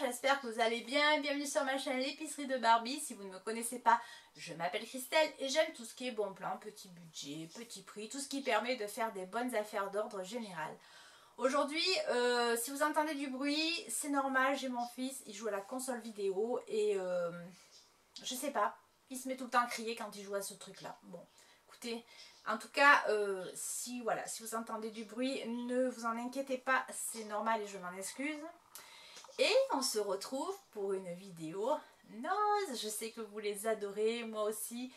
j'espère que vous allez bien. Bienvenue sur ma chaîne l'épicerie de Barbie. Si vous ne me connaissez pas, je m'appelle Christelle et j'aime tout ce qui est bon plan, petit budget, petit prix, tout ce qui permet de faire des bonnes affaires d'ordre général. Aujourd'hui, si vous entendez du bruit, c'est normal, j'ai mon fils, il joue à la console vidéo et je sais pas, il se met tout le temps à crier quand il joue à ce truc là. Bon, écoutez, en tout cas, si vous entendez du bruit, ne vous en inquiétez pas, c'est normal et je m'en excuse. Et on se retrouve pour une vidéo noz. Je sais que vous les adorez, moi aussi.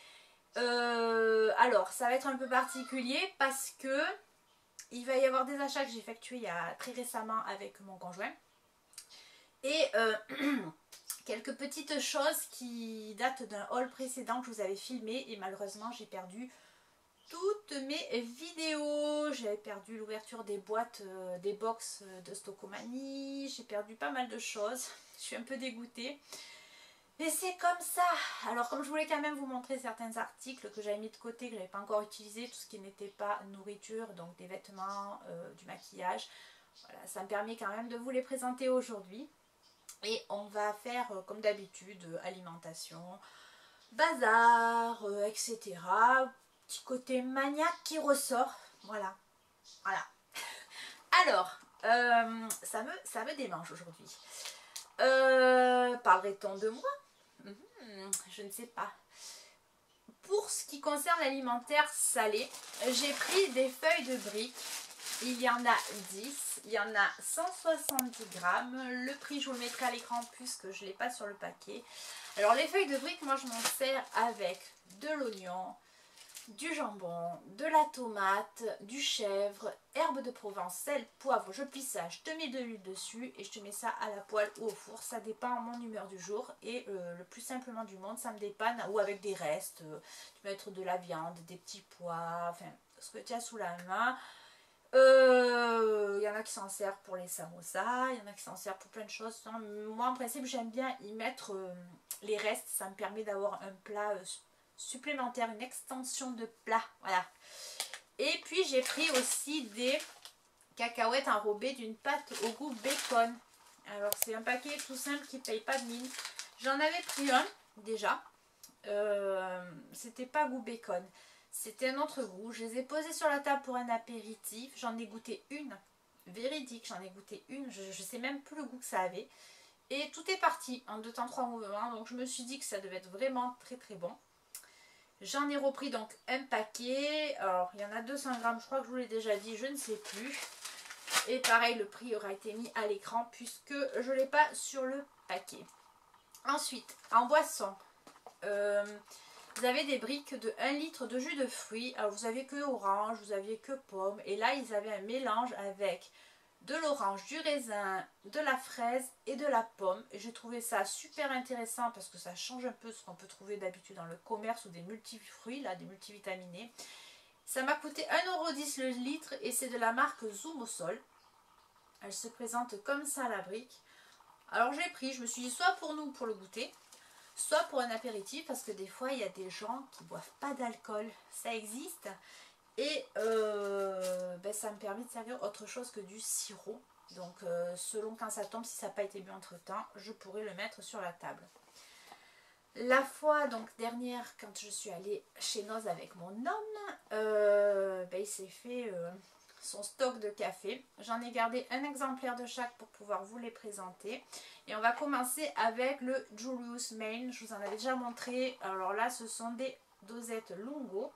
Alors, ça va être un peu particulier parce que il va y avoir des achats que j'ai effectués il y a très récemment avec mon conjoint. Et quelques petites choses qui datent d'un haul précédent que je vous avais filmé. Et malheureusement, j'ai perdu toutes mes vidéos. J'avais perdu l'ouverture des boîtes, des box de Stockomanie. J'ai perdu pas mal de choses. Je suis un peu dégoûtée. Mais c'est comme ça. Alors comme je voulais quand même vous montrer certains articles que j'avais mis de côté, que je n'avais pas encore utilisé, tout ce qui n'était pas nourriture, donc des vêtements, du maquillage. Voilà, ça me permet quand même de vous les présenter aujourd'hui. Et on va faire comme d'habitude, alimentation, bazar, etc. Petit côté maniaque qui ressort. Voilà. Voilà. Alors, ça me démange aujourd'hui. Parlerait-on de moi? Je ne sais pas. Pour ce qui concerne l'alimentaire salé, j'ai pris des feuilles de briques. Il y en a 10, il y en a 170 grammes. Le prix, je vous le mettrai à l'écran puisque je ne l'ai pas sur le paquet. Alors les feuilles de briques, moi je m'en sers avec de l'oignon, du jambon, de la tomate, du chèvre, herbe de Provence, sel, poivre, je plie ça, je te mets de l'huile dessus et je te mets ça à la poêle ou au four, ça dépend de mon humeur du jour et le plus simplement du monde, ça me dépanne, ou avec des restes, tu peux mettre de la viande, des petits pois, enfin ce que tu as sous la main. Il y en a qui s'en servent pour les samosas, il y en a qui s'en servent pour plein de choses. Moi en principe j'aime bien y mettre les restes, ça me permet d'avoir un plat supplémentaire, une extension de plat, voilà. Et puis j'ai pris aussi des cacahuètes enrobées d'une pâte au goût bacon. Alors c'est un paquet tout simple qui ne paye pas de mine. J'en avais pris un déjà, c'était pas goût bacon, c'était un autre goût. Je les ai posés sur la table pour un apéritif, j'en ai goûté une, véridique, j'en ai goûté une, je sais même plus le goût que ça avait. Et tout est parti en 2 temps 3 mouvements, donc je me suis dit que ça devait être vraiment très très bon. J'en ai repris donc un paquet, alors il y en a 200 grammes, je crois que je vous l'ai déjà dit, je ne sais plus. Et pareil, le prix aura été mis à l'écran puisque je ne l'ai pas sur le paquet. Ensuite, en boisson, vous avez des briques de 1 litre de jus de fruits. Alors vous avez que orange, vous aviez que pomme. Et là, ils avaient un mélange avec de l'orange, du raisin, de la fraise et de la pomme. Et j'ai trouvé ça super intéressant parce que ça change un peu ce qu'on peut trouver d'habitude dans le commerce ou des multifruits, là, des multivitaminés. Ça m'a coûté 1,10 € le litre et c'est de la marque Zoom au sol. Elle se présente comme ça la brique. Alors j'ai pris, je me suis dit soit pour nous pour le goûter, soit pour un apéritif parce que des fois il y a des gens qui ne boivent pas d'alcool. Ça existe. Et ça me permet de servir autre chose que du sirop. Donc selon quand ça tombe, si ça n'a pas été bu entre temps, je pourrais le mettre sur la table. La fois donc dernière, quand je suis allée chez Noz avec mon homme, il s'est fait son stock de café. J'en ai gardé un exemplaire de chaque pour pouvoir vous les présenter. Et on va commencer avec le Julius Main. Je vous en avais déjà montré. Alors là, ce sont des dosettes Lungo.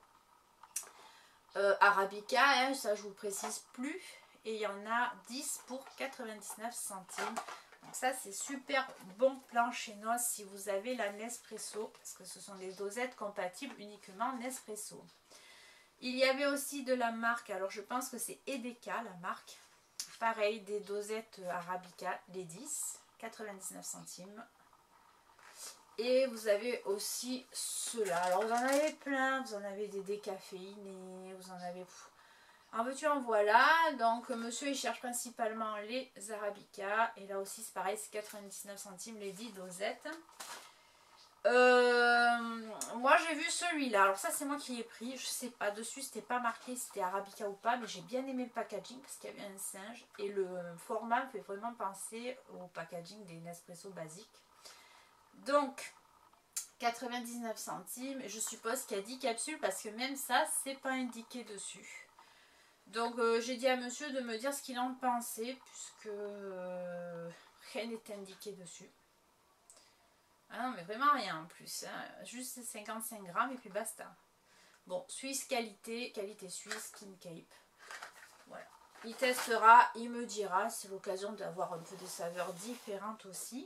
Arabica, hein, ça je vous le précise plus. Et il y en a 10 pour 99 centimes. Donc ça c'est super bon plan chez Noz si vous avez la Nespresso. Parce que ce sont des dosettes compatibles uniquement Nespresso. Il y avait aussi de la marque, alors je pense que c'est Edeka la marque. Pareil, des dosettes Arabica, les 10, 99 centimes. Et vous avez aussi ceux-là. Alors vous en avez plein, vous en avez des décaféinés, vous en avez... En veux-tu en voilà. Donc monsieur il cherche principalement les Arabica. Et là aussi c'est pareil, c'est 99 centimes les 10 dosettes. Moi j'ai vu celui-là, alors ça c'est moi qui l'ai pris, je sais pas, dessus c'était pas marqué si c'était Arabica ou pas, mais j'ai bien aimé le packaging parce qu'il y avait un singe et le format me fait vraiment penser au packaging des Nespresso basiques. Donc 99 centimes, je suppose qu'il y a 10 capsules parce que même ça c'est pas indiqué dessus. Donc j'ai dit à monsieur de me dire ce qu'il en pensait puisque rien n'est indiqué dessus. Ah non mais vraiment rien en plus, hein. Juste 55 grammes et puis basta. Bon, Suisse qualité, qualité suisse, Skin Cape. Voilà. Il testera, il me dira, c'est l'occasion d'avoir un peu des saveurs différentes aussi.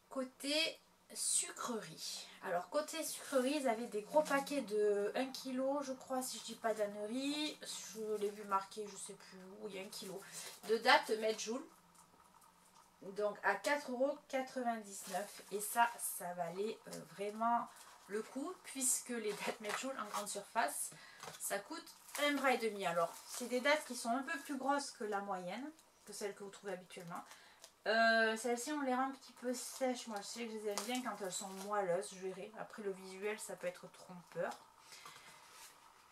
Côté sucrerie. Alors côté sucrerie, ils avaient des gros paquets de 1 kg, je crois, si je dis pas d'annerie. Je l'ai vu marqué, je sais plus où, il y a 1 kg. De dattes Medjool. Donc à 4,99 € et ça valait vraiment le coup puisque les dattes Medjool en grande surface ça coûte 1,5 €. Alors c'est des dattes qui sont un peu plus grosses que la moyenne, que celles que vous trouvez habituellement. Celles-ci on les rend un petit peu sèches, moi je sais que je les aime bien quand elles sont moelleuses, je verrai. Après le visuel ça peut être trompeur.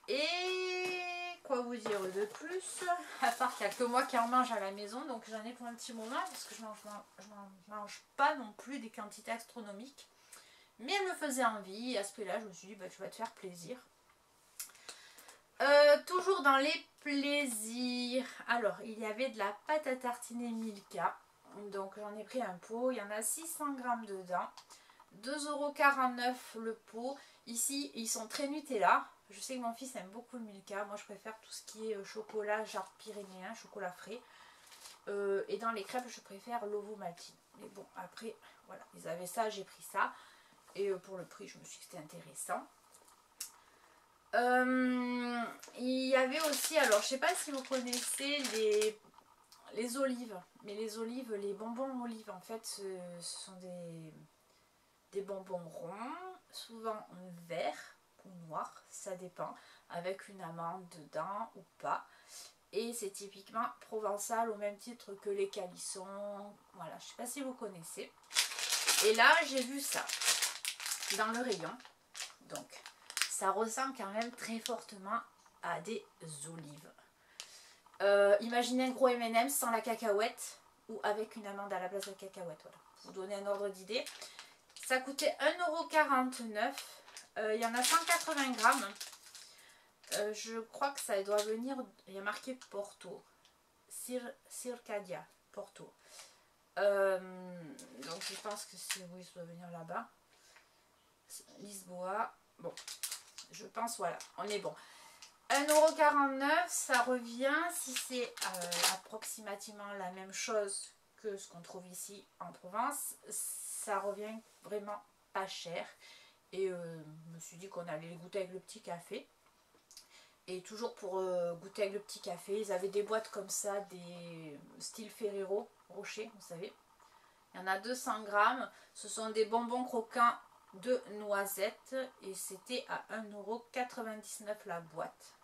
Et quoi vous dire de plus, à part qu'il n'y a que moi qui en mange à la maison, donc j'en ai pour un petit moment parce que je mange pas non plus des quantités astronomiques, mais elle me faisait envie et à ce prix là je me suis dit bah, tu vas te faire plaisir. Toujours dans les plaisirs, alors il y avait de la pâte à tartiner Milka, donc j'en ai pris un pot, il y en a 600 grammes dedans, 2,49 € le pot. Ici ils sont très Nutella. Je sais que mon fils aime beaucoup le Milka. Moi je préfère tout ce qui est chocolat genre pyrénéen, chocolat frais. Et dans les crêpes je préfère l'Ovomaltine. Mais bon après voilà, ils avaient ça, j'ai pris ça. Et pour le prix je me suis dit que c'était intéressant. Il y avait aussi, alors je sais pas si vous connaissez les olives. Mais les olives, les bonbons olives en fait ce sont des bonbons ronds, souvent verts ou noirs, ça dépend, avec une amande dedans ou pas. Et c'est typiquement provençal au même titre que les calissons. Voilà, je sais pas si vous connaissez. Et là, j'ai vu ça dans le rayon. Donc, ça ressemble quand même très fortement à des olives. Imaginez un gros M&M's sans la cacahuète ou avec une amande à la place de la cacahuète. Voilà, pour vous donner un ordre d'idée. Ça coûtait 1,49 €. Il y en a 180 grammes. Je crois que ça doit venir. Il y a marqué Porto. Circadia. Porto. Donc je pense que c'est. Oui, ça doit venir là-bas. Lisboa. Bon. Je pense, voilà. On est bon. 1,49 €, ça revient, si c'est approximativement la même chose que ce qu'on trouve ici en Provence, ça revient vraiment pas cher. Et je me suis dit qu'on allait les goûter avec le petit café. Et toujours pour goûter avec le petit café, ils avaient des boîtes comme ça, des style Ferrero Rocher, vous savez. Il y en a 200 grammes. Ce sont des bonbons croquants de noisettes. Et c'était à 1,99 € la boîte.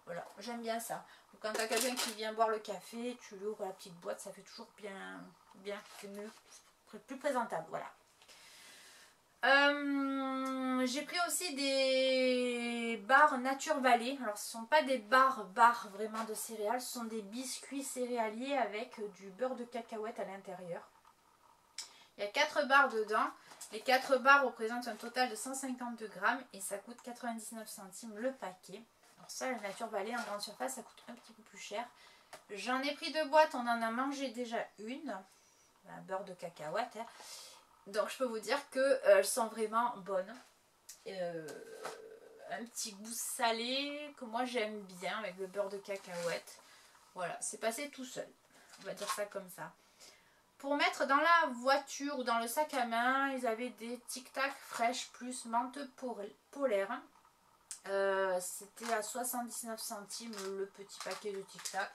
Voilà, j'aime bien ça. Donc, quand tu as quelqu'un qui vient boire le café, tu lui ouvres la petite boîte, ça fait toujours bien, c'est mieux, plus présentable, voilà. J'ai pris aussi des barres Nature Valley. Alors ce ne sont pas des barres vraiment de céréales, ce sont des biscuits céréaliers avec du beurre de cacahuète à l'intérieur. Il y a 4 barres dedans. Les 4 barres représentent un total de 152 grammes et ça coûte 99 centimes le paquet. Alors ça, la Nature Valley en grande surface, ça coûte un petit peu plus cher. J'en ai pris 2 boîtes, on en a mangé déjà une. Un beurre de cacahuète. Hein. Donc je peux vous dire qu'elles sont vraiment bonnes. Un petit goût salé que moi j'aime bien avec le beurre de cacahuète. Voilà, c'est passé tout seul. On va dire ça comme ça. Pour mettre dans la voiture ou dans le sac à main, ils avaient des Tic Tac fraîches plus menthe polaire. C'était à 79 centimes le petit paquet de Tic Tac.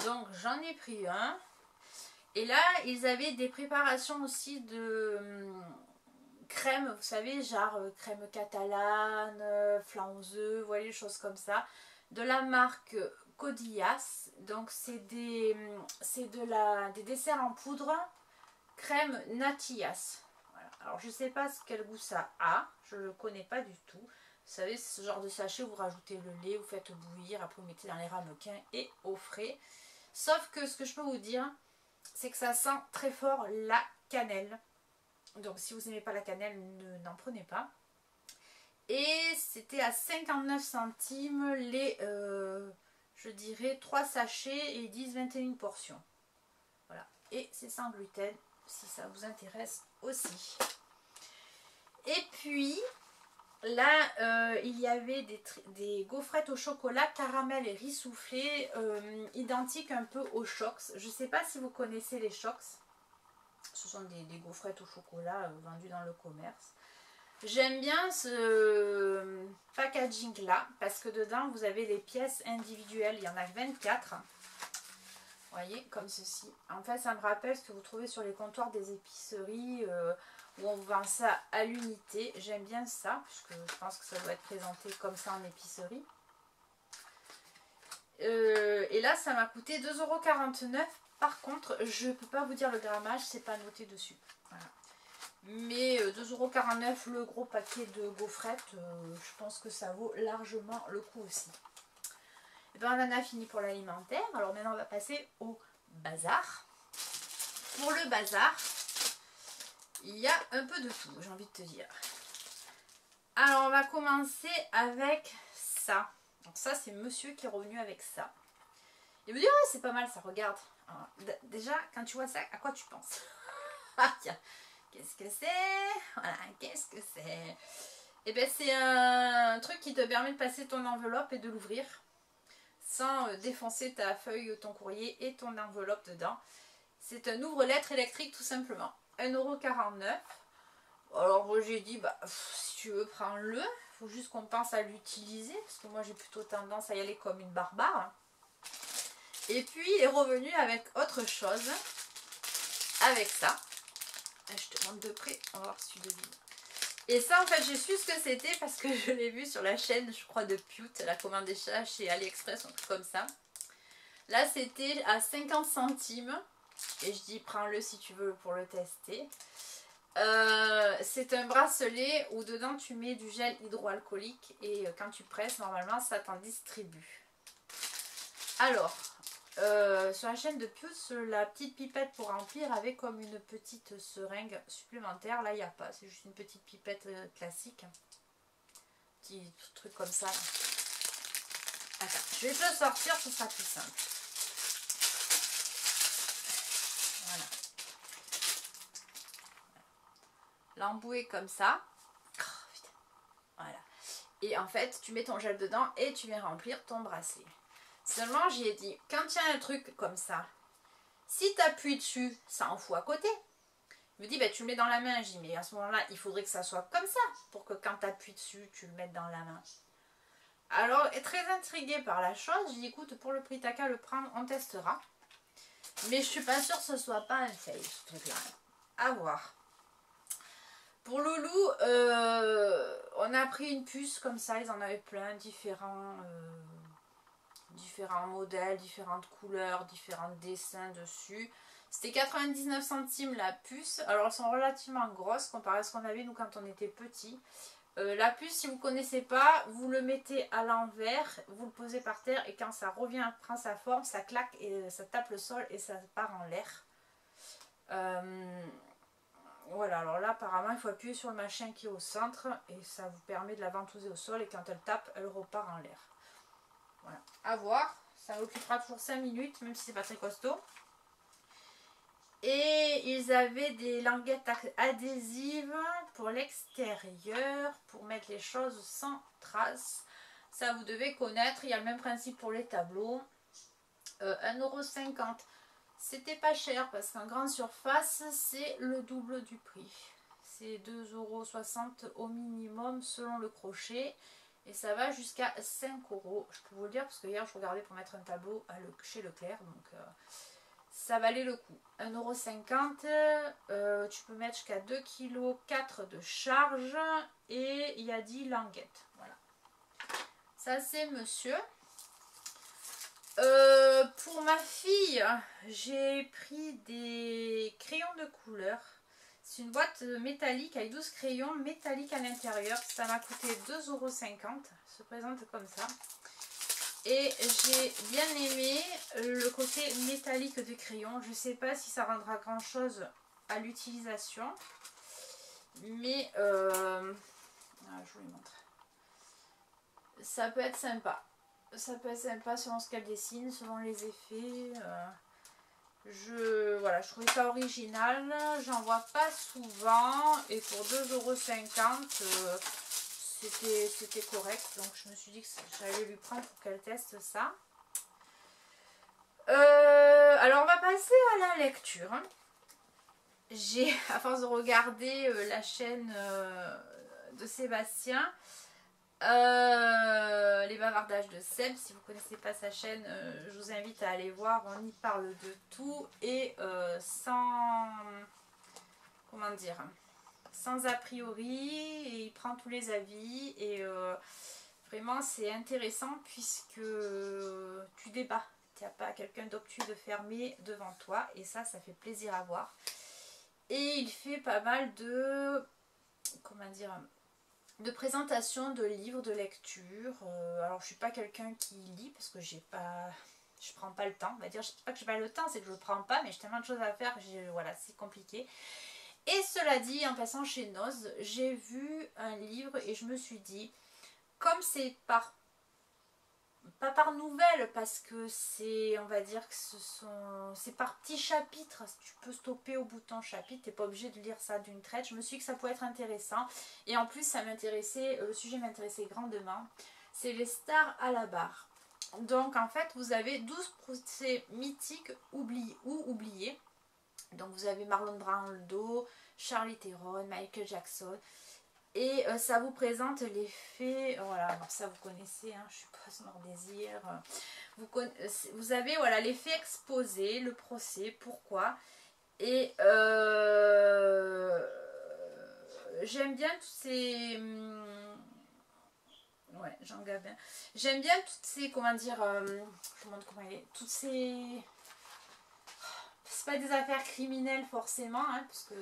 Donc j'en ai pris un. Et là, ils avaient des préparations aussi de crème, vous savez, genre crème catalane, flan aux œufs, vous voyez, des choses comme ça. De la marque Codillas. Donc c'est des desserts en poudre, crème Natillas. Voilà. Alors je sais pas quel goût ça a, je le connais pas du tout. Vous savez, ce genre de sachet, vous rajoutez le lait, vous faites bouillir, après vous mettez dans les ramequins et au frais. Sauf que ce que je peux vous dire, c'est que ça sent très fort la cannelle. Donc si vous n'aimez pas la cannelle, n'en prenez pas. Et c'était à 59 centimes les, je dirais, 3 sachets et 10-21 portions. Voilà. Et c'est sans gluten, si ça vous intéresse aussi. Et puis, là, il y avait des gaufrettes au chocolat, caramel et riz soufflé, identiques un peu aux Chocs. Je ne sais pas si vous connaissez les Chocs. Ce sont des gaufrettes au chocolat vendues dans le commerce. J'aime bien ce packaging là parce que dedans vous avez les pièces individuelles, il y en a 24. Vous voyez, comme ceci. En fait, ça me rappelle ce que vous trouvez sur les comptoirs des épiceries où on vend ça à l'unité. J'aime bien ça, puisque je pense que ça doit être présenté comme ça en épicerie. Et là, ça m'a coûté 2,49 €. Par contre, je ne peux pas vous dire le grammage, c'est pas noté dessus. Voilà. Mais 2,49 € le gros paquet de gaufrettes, je pense que ça vaut largement le coup aussi. Et bien on en a fini pour l'alimentaire. Alors maintenant on va passer au bazar. Pour le bazar, il y a un peu de tout, j'ai envie de te dire. Alors on va commencer avec ça. Donc ça c'est monsieur qui est revenu avec ça. Il vous dit oh, c'est pas mal ça, regarde. Alors, déjà quand tu vois ça, à quoi tu penses? Ah tiens. Qu'est-ce que c'est? Voilà, qu'est-ce que c'est? Et bien c'est un truc qui te permet de passer ton enveloppe et de l'ouvrir sans défoncer ta feuille, ton courrier et ton enveloppe dedans. C'est un ouvre-lettres électrique tout simplement. 1,49 €. Alors j'ai dit, bah, si tu veux prends-le. Il faut juste qu'on pense à l'utiliser parce que moi j'ai plutôt tendance à y aller comme une barbare. Et puis il est revenu avec autre chose. Avec ça. Je te montre de près, on va voir si tu devines. Et ça en fait j'ai su ce que c'était parce que je l'ai vu sur la chaîne je crois de Pute, la commande des chats chez AliExpress, un truc comme ça. Là c'était à 50 centimes et je dis prends-le si tu veux pour le tester. C'est un bracelet où dedans tu mets du gel hydroalcoolique et quand tu presses normalement ça t'en distribue. Alors sur la chaîne de Pius, la petite pipette pour remplir avait comme une petite seringue supplémentaire. Là, il n'y a pas. C'est juste une petite pipette classique. Petit truc comme ça. Là. Attends, je vais te le sortir, ce sera plus simple. Voilà. L'embouer comme ça. Oh, putain. Voilà. Et en fait, tu mets ton gel dedans et tu viens remplir ton bracelet. Seulement, j'y ai dit, quand il y a un truc comme ça, si tu appuies dessus, ça en fout à côté. Il me dit, bah, tu le mets dans la main. J'ai dit, mais à ce moment-là, il faudrait que ça soit comme ça, pour que quand tu appuies dessus, tu le mettes dans la main. Alors, très intriguée par la chose, j'ai dit, écoute, pour le prix, t'as qu'à le prendre, on testera. Mais je suis pas sûre que ce soit pas un fail, ce truc-là. À voir. Pour Loulou, on a pris une puce comme ça, ils en avaient plein, différents modèles, différentes couleurs, différents dessins dessus. C'était 99 centimes la puce. Alors elles sont relativement grosses comparé à ce qu'on avait nous quand on était petits. La puce, si vous ne connaissez pas, vous le mettez à l'envers, vous le posez par terre et quand ça revient, prend sa forme, ça claque et ça tape le sol et ça part en l'air. Voilà, alors là apparemment il faut appuyer sur le machin qui est au centre et ça vous permet de la ventouser au sol et quand elle tape, elle repart en l'air. Voilà, à voir, ça occupera toujours 5 minutes même si c'est pas très costaud. Et ils avaient des languettes adhésives pour l'extérieur, pour mettre les choses sans traces. Ça vous devez connaître, il y a le même principe pour les tableaux. 1,50 €. C'était pas cher parce qu'en grande surface, c'est le double du prix. C'est 2,60 € au minimum selon le crochet. Et ça va jusqu'à 5 €. Je peux vous le dire parce que hier je regardais pour mettre un tableau chez Leclerc. Donc ça valait le coup. 1,50 €. Tu peux mettre jusqu'à 2,4 kg de charge. Et il y a 10 languettes. Voilà. Ça c'est monsieur. Pour ma fille, j'ai pris des crayons de couleur. C'est une boîte métallique avec 12 crayons métalliques à l'intérieur. Ça m'a coûté 2,50 €. Se présente comme ça. Et j'ai bien aimé le côté métallique du crayon. Je ne sais pas si ça rendra grand chose à l'utilisation. Mais je vous le montre. Ça peut être sympa. Ça peut être sympa selon ce qu'elle dessine, selon les effets. Voilà, je trouvais ça original. J'en vois pas souvent. Et pour 2,50 €, c'était correct. Donc je me suis dit que j'allais lui prendre pour qu'elle teste ça. Alors on va passer à la lecture. J'ai, à force de regarder la chaîne de Sébastien, les bavardages de Seb, si vous ne connaissez pas sa chaîne, je vous invite à aller voir. On y parle de tout et sans, comment dire, sans a priori, et il prend tous les avis et vraiment c'est intéressant puisque tu débats. Tu n'as pas quelqu'un d'obtus, de fermé devant toi et ça fait plaisir à voir. Et il fait pas mal de, comment dire, de présentation de livres, de lecture. Alors je suis pas quelqu'un qui lit parce que je prends pas le temps. On va dire, je dis pas que j'ai pas le temps, c'est que je le prends pas, mais j'ai tellement de choses à faire, voilà, c'est compliqué. Et cela dit, en passant chez Noz, j'ai vu un livre et je me suis dit, comme c'est pas par nouvelle, parce que c'est, on va dire que c'est par petits chapitres, tu peux stopper au bouton chapitre, tu n'es pas obligé de lire ça d'une traite. Je me suis dit que ça pouvait être intéressant et en plus ça m'intéressait, le sujet m'intéressait grandement. C'est les stars à la barre. Donc en fait vous avez 12 procès mythiques oubliés. Donc vous avez Marlon Brando, Charlie Theron, Michael Jackson. Et ça vous présente les faits, voilà, alors ça vous connaissez, hein, je suppose, Mort Désir. Vous avez voilà, les faits exposés, le procès, pourquoi. Et j'aime bien tous ces... ouais, Jean Gabin. J'aime bien toutes ces, comment dire, je vous montre comment il est, toutes ces... C'est pas des affaires criminelles forcément, hein, parce que...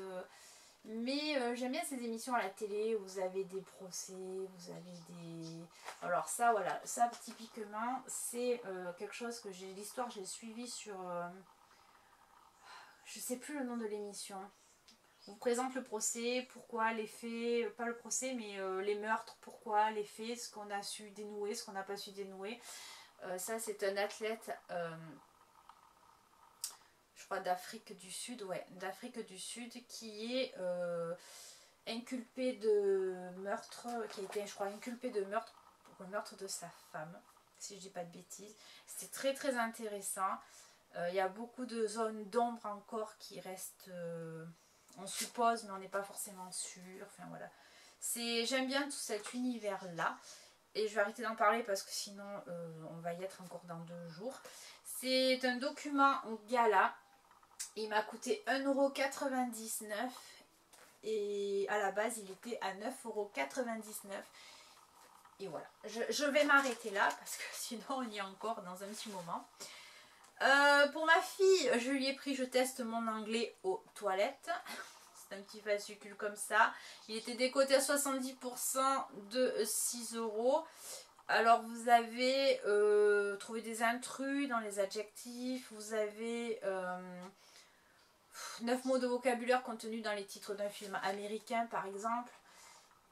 Mais j'aime bien ces émissions à la télé où vous avez des procès, vous avez des... Alors ça, voilà, ça typiquement, c'est quelque chose que j'ai... L'histoire, j'ai suivi sur... je sais plus le nom de l'émission. On vous présente le procès, pourquoi les faits... Pas le procès, mais les meurtres, pourquoi les faits, ce qu'on a su dénouer, ce qu'on n'a pas su dénouer. Ça, c'est un athlète... je crois d'Afrique du Sud, ouais, d'Afrique du Sud, qui est inculpé de meurtre, qui a été, je crois, inculpé de meurtre pour le meurtre de sa femme, si je dis pas de bêtises. C'était très très intéressant. Il y a beaucoup de zones d'ombre encore qui restent, on suppose, mais on n'est pas forcément sûr. Enfin voilà. J'aime bien tout cet univers-là. Et je vais arrêter d'en parler parce que sinon on va y être encore dans 2 jours. C'est un document gala. Il m'a coûté 1,99 € et à la base il était à 9,99 €. Et voilà, je vais m'arrêter là parce que sinon on y est encore dans un petit moment. Pour ma fille, je lui ai pris Je teste mon anglais aux toilettes. C'est un petit fascicule comme ça. Il était décoté à 70% de 6 €. Alors vous avez trouvé des intrus dans les adjectifs, vous avez 9 mots de vocabulaire contenus dans les titres d'un film américain par exemple.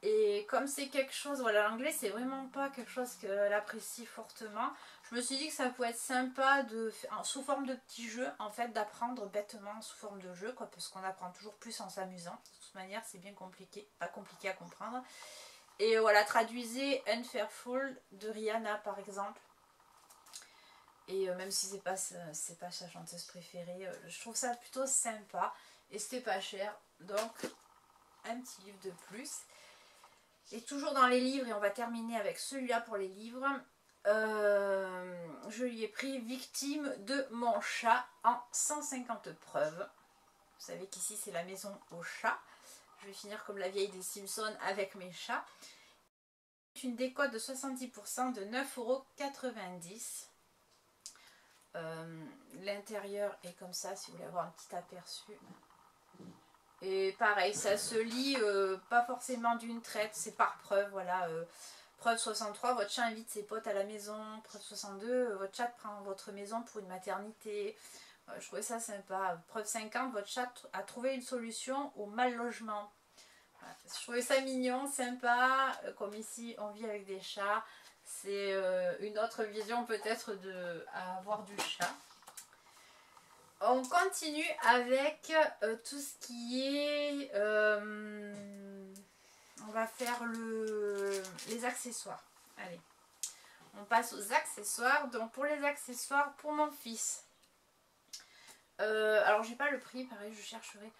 Et comme c'est quelque chose, voilà, l'anglais c'est vraiment pas quelque chose qu'elle apprécie fortement. Je me suis dit que ça pouvait être sympa sous forme de petit jeu, en fait, d'apprendre bêtement sous forme de jeu, quoi, parce qu'on apprend toujours plus en s'amusant. De toute manière, c'est bien compliqué, pas compliqué à comprendre. Et voilà, traduisez Unfaithful de Rihanna par exemple. Et même si c'est pas sa chanteuse préférée, je trouve ça plutôt sympa. Et c'était pas cher, donc un petit livre de plus. Et toujours dans les livres, et on va terminer avec celui-là pour les livres. Je lui ai pris Victime de mon chat en 150 preuves. Vous savez qu'ici c'est la maison aux chats. Je vais finir comme la vieille des Simpsons avec mes chats. Une décote de 70% de 9,90 €. L'intérieur est comme ça si vous voulez avoir un petit aperçu. Et pareil, ça se lit pas forcément d'une traite, c'est par preuve, voilà. Preuve 63, votre chat invite ses potes à la maison. Preuve 62, votre chat prend votre maison pour une maternité. Je trouvais ça sympa. Preuve 50, votre chat a trouvé une solution au mal logement. Voilà. Je trouvais ça mignon, sympa. Comme ici, on vit avec des chats. C'est une autre vision peut-être à avoir du chat. On continue avec tout ce qui est... on va faire les accessoires. Allez, on passe aux accessoires. Donc pour les accessoires, pour mon fils. Alors j'ai pas le prix, pareil, je chercherai.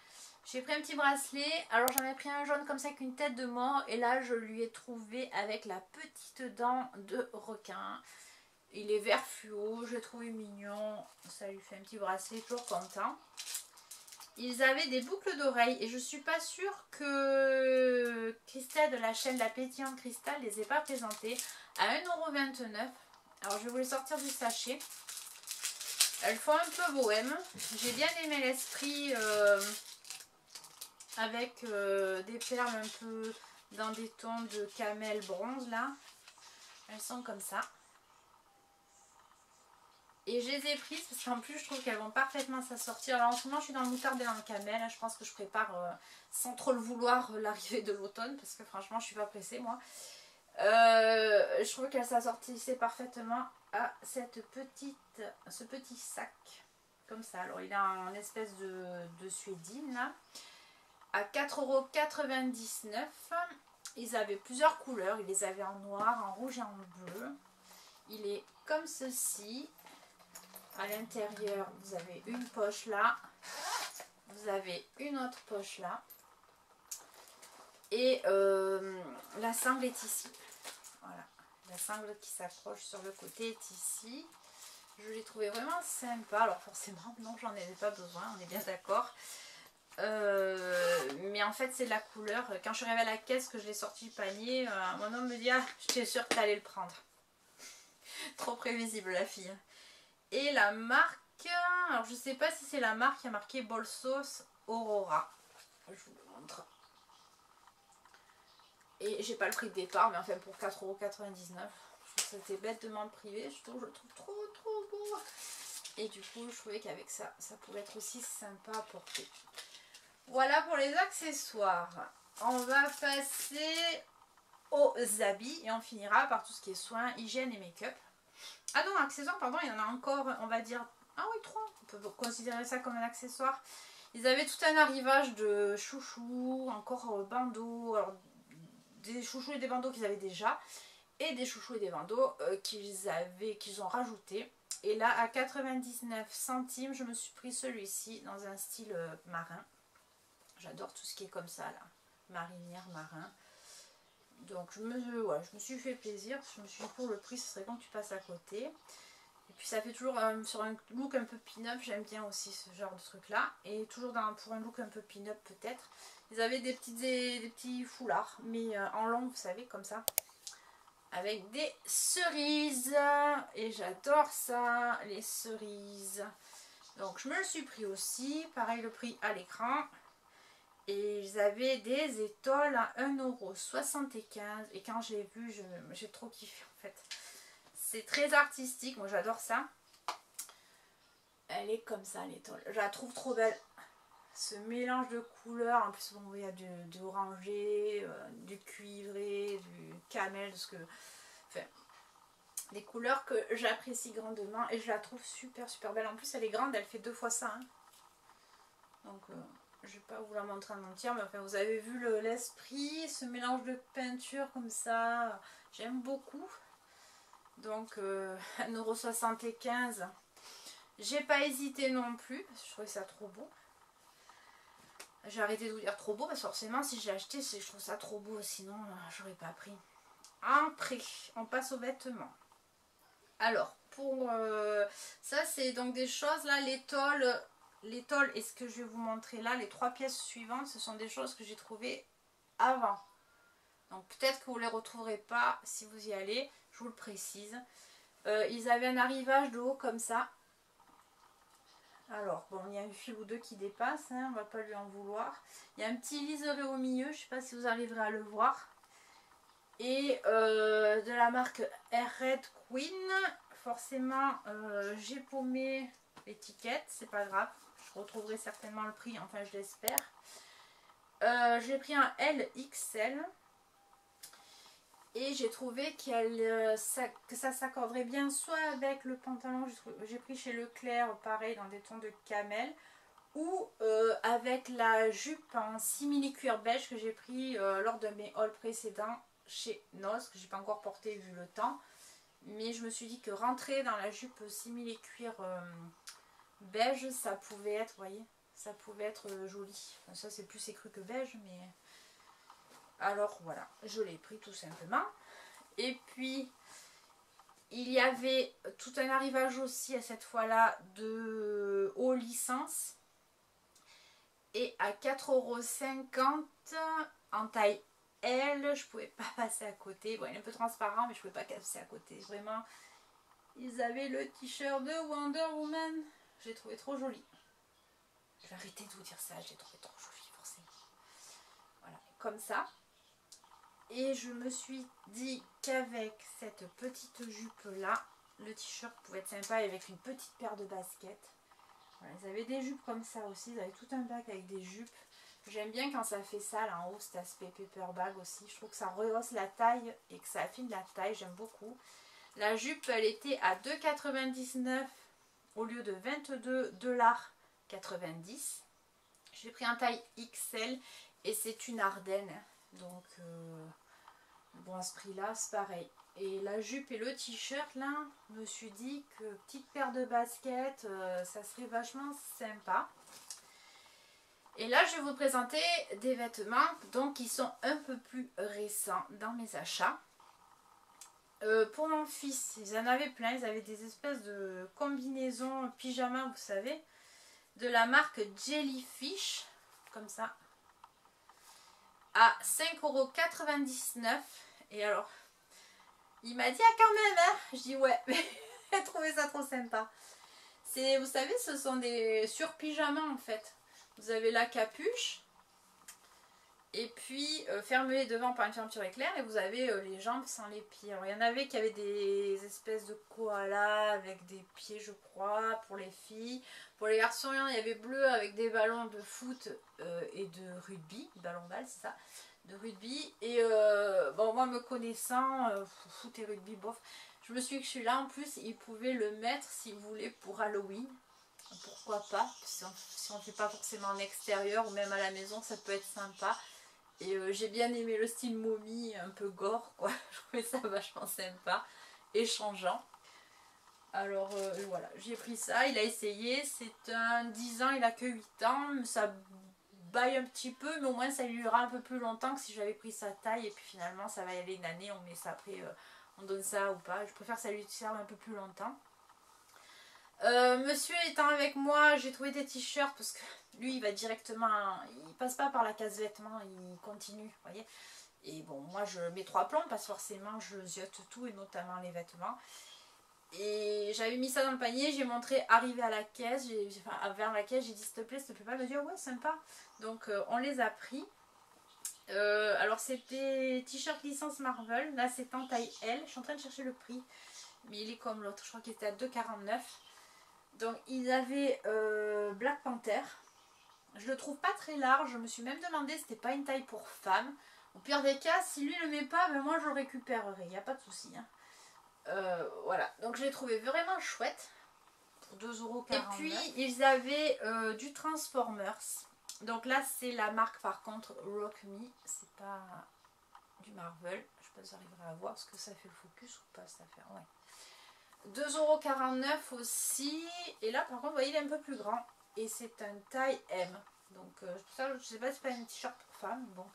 J'ai pris un petit bracelet. Alors j'en ai pris un jaune comme ça avec une tête de mort. Et là je lui ai trouvé avec la petite dent de requin. Il est vert fluo, je l'ai trouvé mignon. Ça lui fait un petit bracelet, toujours content. Ils avaient des boucles d'oreilles et je suis pas sûre que Christelle de la chaîne La Pétillante Cristal les ait pas présentées à 1,29 €. Alors je vais vous les sortir du sachet. Elles font un peu bohème. J'ai bien aimé l'esprit avec des perles un peu dans des tons de camel bronze là. Elles sont comme ça. Et je les ai prises parce qu'en plus je trouve qu'elles vont parfaitement s'assortir. Alors en ce moment je suis dans le moutarde et dans le camel. Je pense que je prépare sans trop le vouloir l'arrivée de l'automne. Parce que franchement je suis pas pressée moi. Je trouve qu'elles s'assortissaient parfaitement à ce petit sac. Comme ça. Alors il a une espèce de suédine là. À 4,99 €. Ils avaient plusieurs couleurs. Ils les avaient en noir, en rouge et en bleu. Il est comme ceci. À l'intérieur, vous avez une poche là. Vous avez une autre poche là. Et la sangle est ici. Voilà. La sangle qui s'accroche sur le côté est ici. Je l'ai trouvé vraiment sympa. Alors forcément, non, j'en avais pas besoin. On est bien d'accord. Mais en fait, c'est la couleur. Quand je suis arrivée à la caisse, que je l'ai sorti du panier, mon homme me dit « Ah, j'étais sûre que tu allais le prendre. » Trop prévisible, la fille. Et la marque, alors je sais pas si c'est la marque qui a marqué Bolsos Aurora. Je vous le montre. Et j'ai pas le prix de départ, mais enfin pour 4,99 €. Je trouve que c'était bête de m'en priver. Je le trouve trop beau. Et du coup, je trouvais qu'avec ça, ça pouvait être aussi sympa à porter. Voilà pour les accessoires. On va passer aux habits et on finira par tout ce qui est soins, hygiène et make-up. Ah non, accessoires, pardon, il y en a encore, on va dire, ah oui, 3. On peut considérer ça comme un accessoire. Ils avaient tout un arrivage de chouchous, encore bandeaux, alors des chouchous et des bandeaux qu'ils avaient déjà, et des chouchous et des bandeaux qu'ils ont rajoutés. Et là, à 99 centimes, je me suis pris celui-ci dans un style marin. J'adore tout ce qui est comme ça, là, marinière, marin. Donc je me suis fait plaisir. Je me suis dit pour le prix, ce serait bon que tu passes à côté. Et puis ça fait toujours sur un look un peu pin-up. J'aime bien aussi ce genre de truc là. Et toujours pour un look un peu pin-up peut-être. Ils avaient des petits foulards. Mais en long, vous savez, comme ça. Avec des cerises. Et j'adore ça, les cerises. Donc je me le suis pris aussi. Pareil, le prix à l'écran. Et ils avaient des étoiles à 1,75 €. Et quand j'ai vu, j'ai trop kiffé en fait. C'est très artistique, moi j'adore ça. Elle est comme ça l'étoile. Je la trouve trop belle. Ce mélange de couleurs. En plus, bon, il y a du orangé, du cuivré, du camel. Enfin, des couleurs que j'apprécie grandement. Et je la trouve super belle. En plus, elle est grande, elle fait 2 fois ça. Hein. Donc... je ne vais pas vous la montrer en entière, mais enfin vous avez vu l'esprit, ce mélange de peinture comme ça, j'aime beaucoup. Donc 1,75 €, j'ai pas hésité non plus, parce que je trouvais ça trop beau. J'ai arrêté de vous dire trop beau, parce que forcément si j'ai acheté, c'est que je trouve ça trop beau, sinon j'aurais pas pris. Après, on passe aux vêtements. Alors, pour ça c'est donc des choses là, l'étole et ce que je vais vous montrer là, les 3 pièces suivantes, ce sont des choses que j'ai trouvées avant. Donc peut-être que vous ne les retrouverez pas si vous y allez, je vous le précise. Ils avaient un arrivage de haut comme ça. Alors, bon, il y a un fil ou deux qui dépasse, hein, on va pas lui en vouloir. Il y a un petit liseré au milieu, je sais pas si vous arriverez à le voir. Et de la marque Red Queen, forcément, j'ai paumé l'étiquette, c'est pas grave. Je retrouverai certainement le prix, enfin je l'espère. J'ai pris un LXL. Et j'ai trouvé que ça s'accorderait bien soit avec le pantalon que j'ai pris chez Leclerc, pareil dans des tons de camel, ou avec la jupe en simili-cuir beige que j'ai pris lors de mes hauls précédents chez NOS, que j'ai pas encore porté vu le temps. Mais je me suis dit que rentrer dans la jupe simili-cuir beige, ça pouvait être, vous voyez, ça pouvait être joli. Enfin, ça c'est plus écru que beige, mais... Alors voilà, je l'ai pris tout simplement. Et puis, il y avait tout un arrivage aussi à cette fois-là de haut licence. Et à 4,50 € en taille L, je pouvais pas passer à côté. Bon, il est un peu transparent, mais je pouvais pas passer à côté. Vraiment, ils avaient le t-shirt de Wonder Woman. Je l'ai trouvé trop joli. Je vais arrêter de vous dire ça, je l'ai trouvé trop joli, forcément. Voilà, comme ça. Et je me suis dit qu'avec cette petite jupe là, le t-shirt pouvait être sympa avec une petite paire de baskets. Voilà, ils avaient des jupes comme ça aussi, ils avaient tout un bac avec des jupes. J'aime bien quand ça fait ça là en haut, cet aspect paper bag aussi. Je trouve que ça rehausse la taille et que ça affine la taille, j'aime beaucoup. La jupe elle était à 2,99 € au lieu de 22,90 $. J'ai pris un taille XL et c'est une Ardenne. Donc bon, à ce prix là c'est pareil. Et la jupe et le t-shirt là, je me suis dit que petite paire de baskets, ça serait vachement sympa. Et là je vais vous présenter des vêtements donc qui sont un peu plus récents dans mes achats. Pour mon fils, ils en avaient plein, ils avaient des espèces de combinaisons pyjama, vous savez, de la marque Jellyfish, comme ça, à 5,99 €. Et alors, il m'a dit, ah quand même, hein. Je dis ouais, j'ai trouvé ça trop sympa. Vous savez, ce sont des sur-pyjamas en fait. Vous avez la capuche, et puis fermez devant par une fermeture éclair, et vous avez les jambes sans les pieds. Alors il y en avait qui avaient des espèces de koalas avec des pieds, je crois, pour les filles. Pour les garçons, il y avait bleu avec des ballons de foot et de rugby, ballon-balle, c'est ça, de rugby. Et bon, moi me connaissant, foot et rugby, bof, je me suis dit que celui-là en plus, il pouvait le mettre si vous voulez pour Halloween. Pourquoi pas, si on ne fait pas forcément en extérieur ou même à la maison, ça peut être sympa. Et j'ai bien aimé le style momie, un peu gore, quoi. Je trouvais ça vachement sympa et changeant. Alors voilà, j'ai pris ça, il a essayé, c'est un 10 ans, il a que 8 ans, ça baille un petit peu, mais au moins ça lui durera un peu plus longtemps que si j'avais pris sa taille, et puis finalement ça va y aller une année, on met ça après, on donne ça ou pas, je préfère que ça lui serve un peu plus longtemps. Monsieur étant avec moi, j'ai trouvé des t-shirts parce que lui il va directement, il passe pas par la case vêtements, il continue, vous voyez. Et bon, moi je mets 3 plombs parce que forcément je ziote tout et notamment les vêtements. Et j'avais mis ça dans le panier, j'ai montré arrivé à la caisse, vers la caisse, j'ai dit s'il te plaît pas, elle m'a dit oh ouais sympa. Donc on les a pris. Alors c'était t-shirt licence Marvel, là c'est en taille L, je suis en train de chercher le prix, mais il est comme l'autre, je crois qu'il était à 2,49 €. Donc ils avaient Black Panther. Je le trouve pas très large. Je me suis même demandé si c'était pas une taille pour femme. Au pire des cas, si lui ne le met pas, ben moi je le récupérerai. Il n'y a pas de souci. Hein. Voilà. Donc je l'ai trouvé vraiment chouette. Pour 2,49 €. Et puis ils avaient du Transformers. Donc là c'est la marque par contre Rock Me. C'est pas du Marvel. Je sais pas si vous arriverez à voir ce que ça fait le focus ou pas cette affaire. Ouais. 2,49 € aussi. Et là par contre vous voyez il est un peu plus grand. Et c'est un taille M. Donc ça je sais pas si c'est pas un t-shirt pour femme. Bon.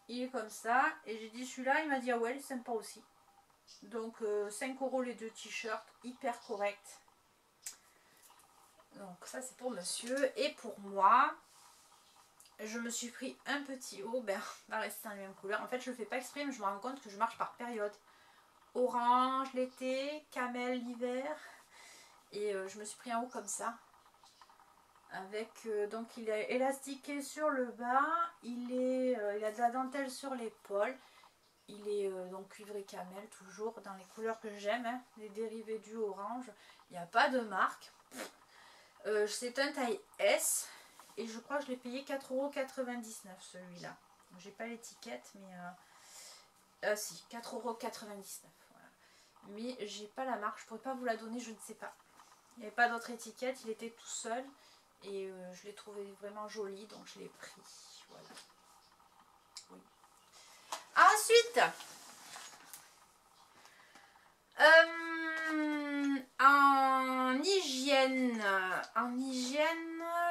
Il est comme ça. Et j'ai dit celui-là, il m'a dit ah ouais il est sympa aussi. Donc 5 € les deux t-shirts. Hyper correct. Donc ça c'est pour monsieur. Et pour moi, je me suis pris un petit haut. Ben on va rester dans la même couleur. En fait je le fais pas exprès mais je me rends compte que je marche par période. Orange l'été, camel l'hiver, et je me suis pris un haut comme ça. Avec, donc il est élastiqué sur le bas, il a de la dentelle sur l'épaule. Il est donc cuivré camel, toujours dans les couleurs que j'aime, hein, les dérivés du orange. Il n'y a pas de marque. C'est un taille S et je crois que je l'ai payé 4,99 € celui-là. J'ai pas l'étiquette, mais si, 4,99 €. Voilà. Mais j'ai pas la marque, je pourrais pas vous la donner, je ne sais pas. Il n'y avait pas d'autre étiquette, il était tout seul et je l'ai trouvé vraiment joli, donc je l'ai pris. Voilà. Oui. Ensuite, en hygiène,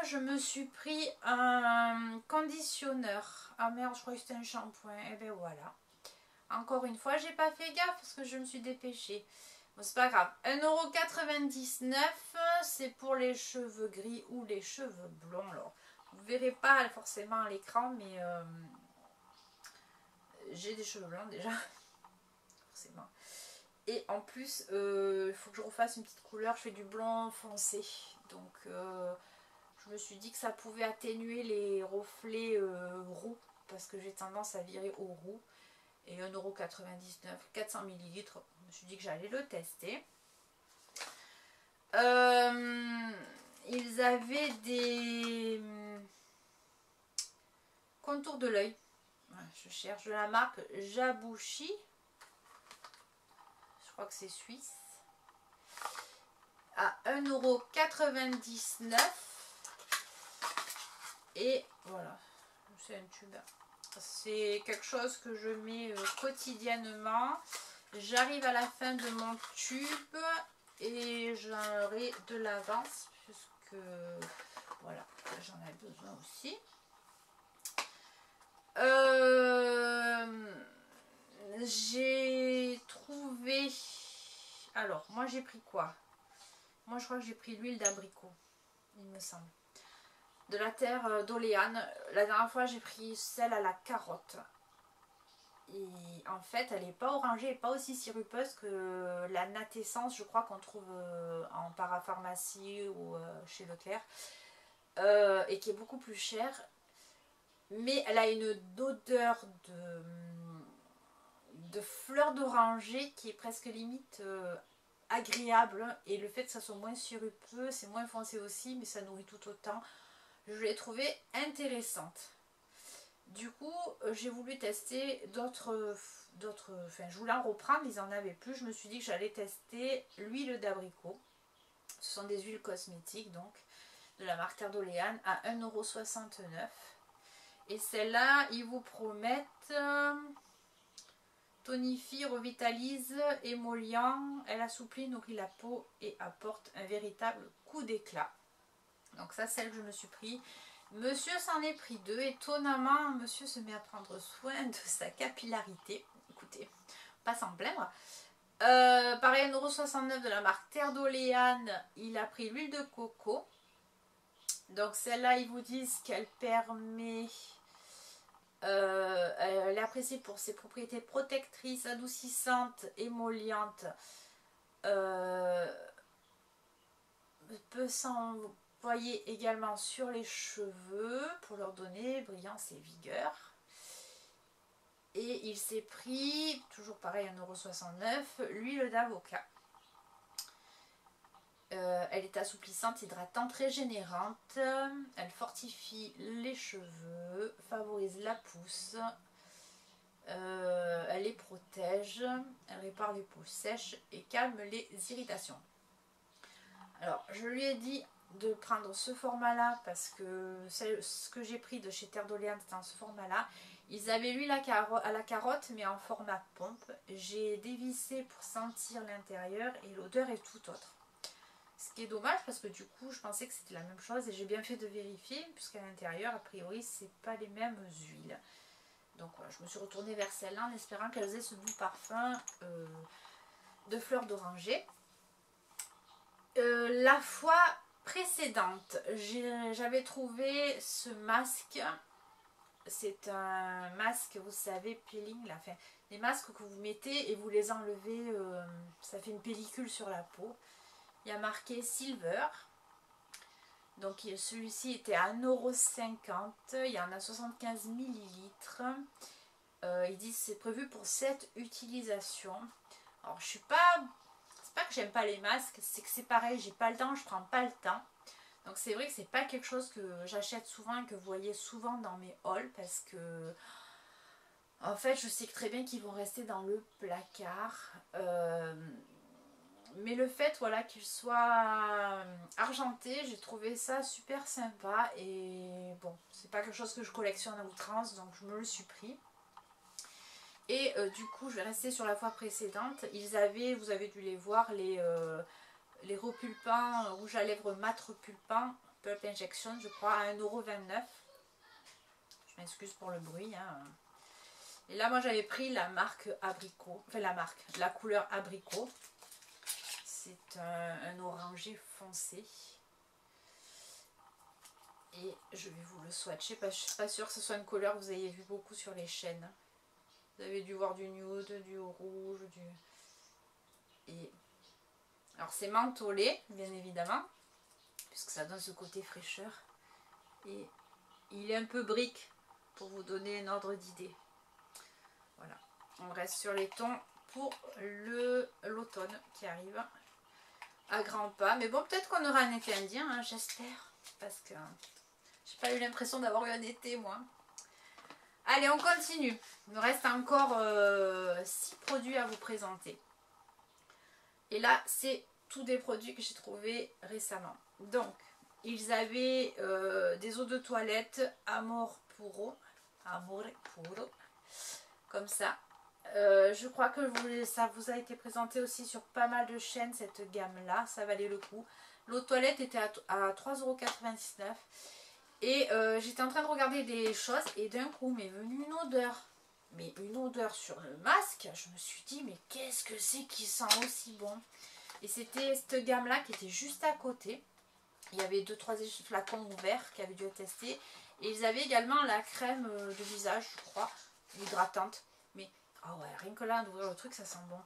je me suis pris un conditionneur. Ah merde, je crois que c'était un shampoing. Et ben voilà. Encore une fois, j'ai pas fait gaffe parce que je me suis dépêchée. Bon, c'est pas grave. 1,99 €, c'est pour les cheveux gris ou les cheveux blonds. Alors, vous verrez pas forcément à l'écran, mais j'ai des cheveux blancs déjà. Forcément. Et en plus, il faut que je refasse une petite couleur. Je fais du blond foncé. Donc, je me suis dit que ça pouvait atténuer les reflets roux. Parce que j'ai tendance à virer au roux. Et 1,99 €, 400 ml. Je me suis dit que j'allais le tester. Ils avaient des contours de l'œil. Je cherche de la marque Jabouchi. Je crois que c'est suisse. À 1,99 €. Et voilà. C'est un tube. C'est quelque chose que je mets quotidiennement. J'arrive à la fin de mon tube et j'aurai de l'avance puisque voilà, j'en ai besoin aussi. J'ai trouvé... Alors, moi j'ai pris quoi? Moi je crois que j'ai pris l'huile d'abricot, il me semble. De la terre d'Oléane. La dernière fois j'ai pris celle à la carotte. Et en fait elle n'est pas orangée et pas aussi sirupeuse que la Natessence, je crois qu'on trouve en parapharmacie ou chez Leclerc. Et qui est beaucoup plus chère. Mais elle a une odeur de fleur d'oranger qui est presque limite agréable. Et le fait que ça soit moins sirupeux, c'est moins foncé aussi, mais ça nourrit tout autant. Je l'ai trouvée intéressante. Du coup, j'ai voulu tester d'autres... Enfin, je voulais en reprendre, ils en avaient plus. Je me suis dit que j'allais tester l'huile d'abricot. Ce sont des huiles cosmétiques, donc, de la marque Terre d'Oléane à 1,69 €. Et celle-là, ils vous promettent tonifie, revitalise, émollient, elle assouplit, nourrit la peau et apporte un véritable coup d'éclat. Donc ça, celle que je me suis pris. Monsieur s'en est pris deux. Étonnamment, monsieur se met à prendre soin de sa capillarité. Écoutez, pas s'en plaindre. Pareil, 1,69 € de la marque Terre d'Oléane. Il a pris l'huile de coco. Donc celle-là, ils vous disent qu'elle permet... elle est appréciée pour ses propriétés protectrices, adoucissantes, émollientes. Peut s'envoyer également sur les cheveux pour leur donner brillance et vigueur. Et il s'est pris, toujours pareil, 1,69 €, l'huile d'avocat. Elle est assouplissante, hydratante, régénérante. Elle fortifie les cheveux, favorise la pousse. Elle les protège. Elle répare les peaux sèches et calme les irritations. Alors, je lui ai dit de prendre ce format-là parce que ce que j'ai pris de chez Terre d'Oléane, c'était dans ce format-là. Ils avaient l'huile à la carotte, mais en format pompe. J'ai dévissé pour sentir l'intérieur et l'odeur est tout autre. Ce qui est dommage parce que du coup je pensais que c'était la même chose et j'ai bien fait de vérifier puisqu'à l'intérieur a priori c'est pas les mêmes huiles. Donc voilà, je me suis retournée vers celle-là en espérant qu'elles aient ce doux parfum de fleurs d'oranger. La fois précédente j'avais trouvé ce masque. C'est un masque, vous savez, peeling, là, enfin, des masques que vous mettez et vous les enlevez, ça fait une pellicule sur la peau. Il y a marqué Silver. Donc celui-ci était à 1,50 €. Il y en a 75 millilitres. Ils disent c'est prévu pour 7 utilisations. Alors je suis pas... C'est pas que j'aime pas les masques, c'est que c'est pareil, j'ai pas le temps, je prends pas le temps. Donc c'est vrai que c'est pas quelque chose que j'achète souvent et que vous voyez souvent dans mes hauls parce que en fait je sais très bien qu'ils vont rester dans le placard. Mais le fait voilà qu'il soit argenté, j'ai trouvé ça super sympa et bon, c'est pas quelque chose que je collectionne à outrance donc je me le suis pris. Et du coup je vais rester sur la fois précédente, ils avaient, vous avez dû les voir, les repulpants rouge à lèvres mat repulpant Pulp Injection, je crois, à 1,29 €. Je m'excuse pour le bruit. Hein. Et là, moi, j'avais pris la marque abricot. Enfin, la couleur abricot. C'est un orangé foncé. Et je vais vous le swatcher. Parce que je ne suis pas sûre que ce soit une couleur que vous ayez vu beaucoup sur les chaînes. Vous avez dû voir du nude, du rouge, Et... Alors, c'est mentholé, bien évidemment. Puisque ça donne ce côté fraîcheur. Et il est un peu brique pour vous donner un ordre d'idée. Voilà, on reste sur les tons pour l'automne qui arrive à grands pas. Mais bon, peut-être qu'on aura un été indien, hein, j'espère. Parce que j'ai pas eu l'impression d'avoir eu un été, moi. Allez, on continue. Il me reste encore 6 produits à vous présenter. Et là, c'est tous des produits que j'ai trouvés récemment. Donc, ils avaient des eaux de toilette Amore Puro, comme ça. Je crois que ça vous a été présenté aussi sur pas mal de chaînes, cette gamme-là. Ça valait le coup. L'eau de toilette était à 3,99 €. Et j'étais en train de regarder des choses et d'un coup m'est venue une odeur. Mais une odeur sur le masque. Je me suis dit, mais qu'est-ce que c'est qui sent aussi bon? Et c'était cette gamme-là qui était juste à côté. Il y avait 2-3 flacons ouverts qui avaient dû être testés. Et ils avaient également la crème de visage, je crois, hydratante. Mais, oh ouais, rien que là, d'ouvrir le truc, ça sent bon.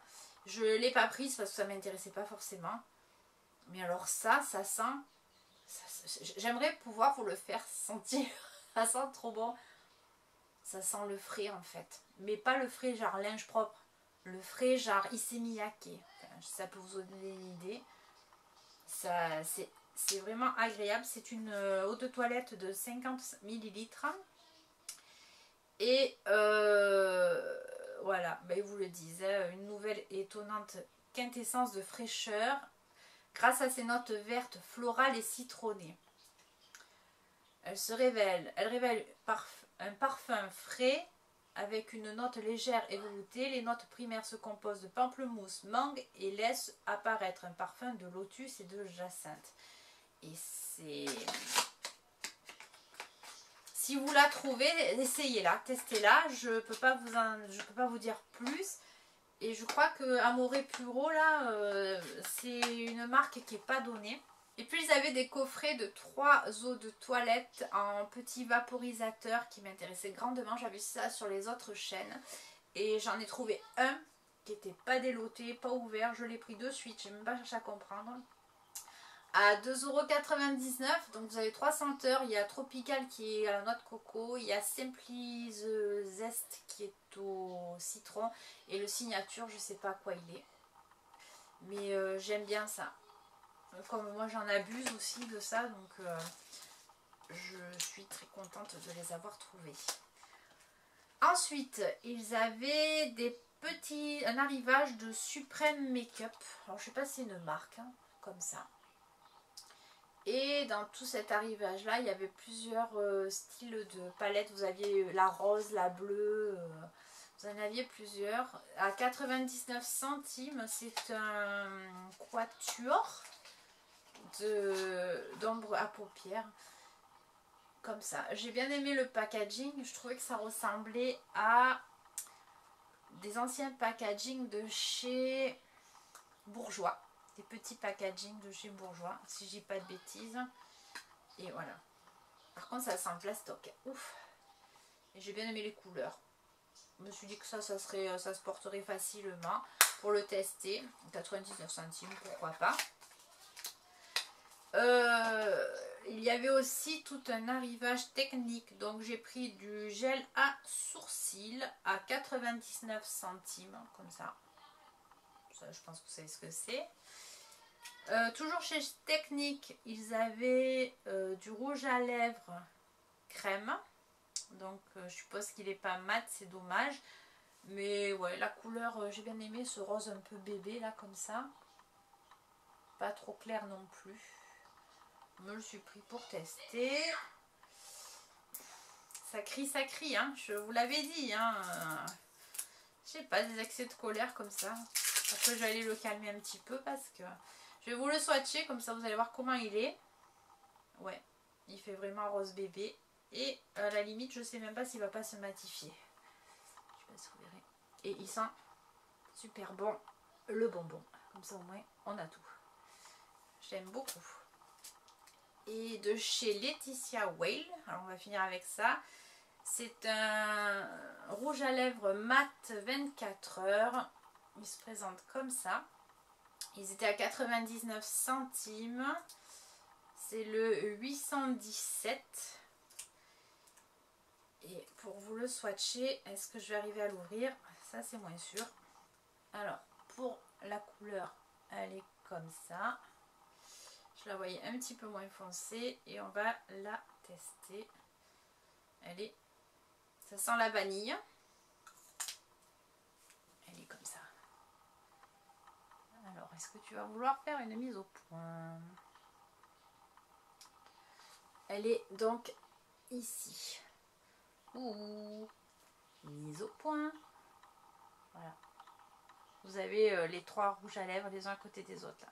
Je ne l'ai pas prise parce que ça ne m'intéressait pas forcément. Mais alors ça sent... J'aimerais pouvoir vous le faire sentir. Ça sent trop bon. Ça sent le frais en fait. Mais pas le frais genre linge propre. Le frais genre Issey Miyake. Enfin, ça peut vous donner une idée. C'est vraiment agréable. C'est une eau de toilette de 50 millilitres. Et voilà, ben, ils vous le disent. Une nouvelle et étonnante quintessence de fraîcheur. Grâce à ses notes vertes, florales et citronnées. Elle révèle un parfum frais avec une note légère et veloutée. Les notes primaires se composent de pamplemousse, mangue et laissent apparaître un parfum de lotus et de jacinthe. Et c'est... Si vous la trouvez, essayez-la, testez-la. Je ne peux pas vous dire plus. Et je crois que Amore Puro, là, c'est une marque qui n'est pas donnée. Et puis ils avaient des coffrets de 3 eaux de toilette en petit vaporisateur qui m'intéressait grandement. J'avais ça sur les autres chaînes. Et j'en ai trouvé un qui n'était pas déloté, pas ouvert. Je l'ai pris de suite, j'ai même pas cherché à comprendre. À 2,99 €. Donc vous avez 3 senteurs. Il y a Tropical qui est à la noix de coco. Il y a Simply the Zest qui est au citron. Et le Signature, je sais pas à quoi il est. Mais j'aime bien ça. Comme moi j'en abuse aussi de ça. Donc je suis très contente de les avoir trouvés. Ensuite, ils avaient un arrivage de Supreme Makeup. Alors je sais pas si c'est une marque, hein, comme ça. Et dans tout cet arrivage là, il y avait plusieurs styles de palettes. Vous aviez la rose, la bleue, vous en aviez plusieurs. À 99 centimes, c'est un quatuor d'ombre à paupières. Comme ça. J'ai bien aimé le packaging. Je trouvais que ça ressemblait à des anciens packaging de chez Bourjois. Des petits packaging de chez Bourjois, si je dis pas de bêtises. Et voilà. Par contre, ça sent le plastoc. Ouf. Et j'ai bien aimé les couleurs. Je me suis dit que ça se porterait facilement pour le tester. 99 centimes, pourquoi pas. il y avait aussi tout un arrivage technique. Donc j'ai pris du gel à sourcils à 99 centimes, comme ça. Ça, je pense que vous savez ce que c'est. Toujours chez Technique, ils avaient du rouge à lèvres crème. Donc je suppose qu'il n'est pas mat, c'est dommage. Mais ouais, la couleur, j'ai bien aimé ce rose un peu bébé là, comme ça. Pas trop clair non plus. Je me le suis pris pour tester. Ça crie, hein. Je vous l'avais dit, hein. Je sais pas, des excès de colère comme ça. Après, je vais aller le calmer un petit peu parce que je vais vous le swatcher, comme ça vous allez voir comment il est. Ouais, il fait vraiment rose bébé. Et à la limite, je sais même pas s'il va pas se matifier. Je sais pas si vous verrez. Et il sent super bon le bonbon. Comme ça au moins, on a tout. J'aime beaucoup. Et de chez Laetitia Whale, alors on va finir avec ça. C'est un rouge à lèvres mat 24 heures. Il se présente comme ça. Ils étaient à 99 centimes. C'est le 817. Et pour vous le swatcher, est-ce que je vais arriver à l'ouvrir? Ça, c'est moins sûr. Alors, pour la couleur, elle est comme ça. Je la voyais un petit peu moins foncée et on va la tester. Elle est... Ça sent la vanille. Elle est comme ça. Alors, est-ce que tu vas vouloir faire une mise au point? Elle est donc ici. Ouh, mise au point. Voilà. Vous avez les trois rouges à lèvres les uns à côté des autres là.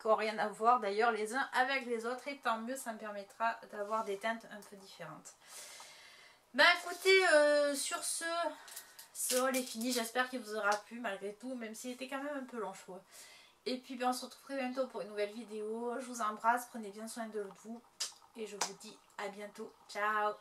Qui n'ont rien à voir d'ailleurs les uns avec les autres. Et tant mieux, ça me permettra d'avoir des teintes un peu différentes. Ben écoutez, sur ce haul est fini. J'espère qu'il vous aura plu malgré tout, même s'il était quand même un peu long, je trouve. Et puis ben, on se retrouve très bientôt pour une nouvelle vidéo. Je vous embrasse, prenez bien soin de vous. Et je vous dis à bientôt. Ciao!